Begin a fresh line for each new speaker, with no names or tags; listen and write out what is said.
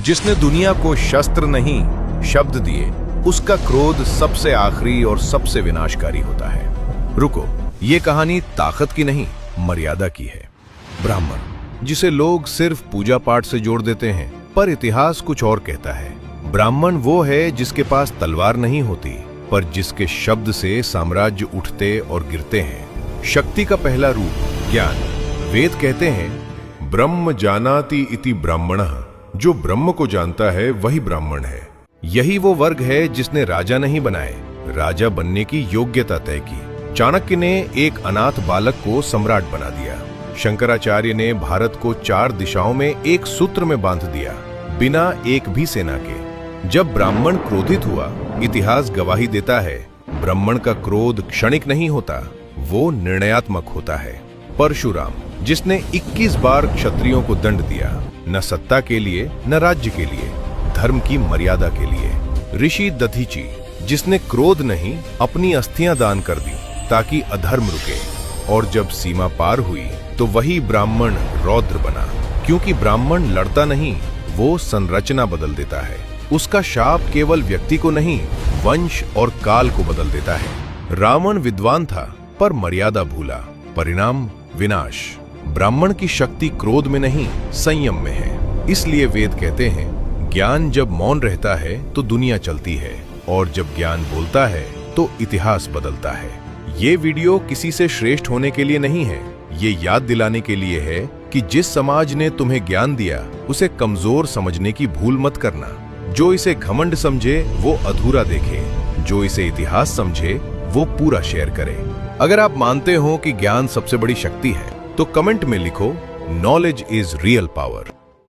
जिसने दुनिया को शस्त्र नहीं शब्द दिए, उसका क्रोध सबसे आखिरी और सबसे विनाशकारी होता है। रुको, ये कहानी ताकत की नहीं, मर्यादा की है। ब्राह्मण, जिसे लोग सिर्फ पूजा पाठ से जोड़ देते हैं, पर इतिहास कुछ और कहता है। ब्राह्मण वो है जिसके पास तलवार नहीं होती, पर जिसके शब्द से साम्राज्य उठते और गिरते हैं। शक्ति का पहला रूप ज्ञान। वेद कहते हैं, ब्रह्म जानाति इति ब्राह्मणः, जो ब्रह्म को जानता है वही ब्राह्मण है। यही वो वर्ग है जिसने राजा नहीं बनाए, राजा बनने की योग्यता तय की। चाणक्य ने एक अनाथ बालक को सम्राट बना दिया। शंकराचार्य ने भारत को 4 दिशाओं में एक सूत्र में बांध दिया, बिना एक भी सेना के। जब ब्राह्मण क्रोधित हुआ, इतिहास गवाही देता है, ब्राह्मण का क्रोध क्षणिक नहीं होता, वो निर्णयात्मक होता है। परशुराम, जिसने 21 बार क्षत्रियों को दंड दिया, न सत्ता के लिए न राज्य के लिए, धर्म की मर्यादा के लिए। ऋषि दधीची, जिसने क्रोध नहीं अपनी अस्थियां दान कर दी ताकि अधर्म रुके, और जब सीमा पार हुई तो वही ब्राह्मण रौद्र बना, क्योंकि ब्राह्मण लड़ता नहीं, वो संरचना बदल देता है। उसका शाप केवल व्यक्ति को नहीं, वंश और काल को बदल देता है। रावण विद्वान था पर मर्यादा भूला, परिणाम विनाश। ब्राह्मण की शक्ति क्रोध में नहीं, संयम में है। इसलिए वेद कहते हैं, ज्ञान जब मौन रहता है तो दुनिया चलती है, और जब ज्ञान बोलता है तो इतिहास बदलता है। ये वीडियो किसी से श्रेष्ठ होने के लिए नहीं है, ये याद दिलाने के लिए है कि जिस समाज ने तुम्हें ज्ञान दिया, उसे कमजोर समझने की भूल मत करना। जो इसे घमंड समझे वो अधूरा देखे, जो इसे इतिहास समझे वो पूरा शेयर करे। अगर आप मानते हो कि ज्ञान सबसे बड़ी शक्ति है, तो कमेंट में लिखो, नॉलेज इज रियल पावर।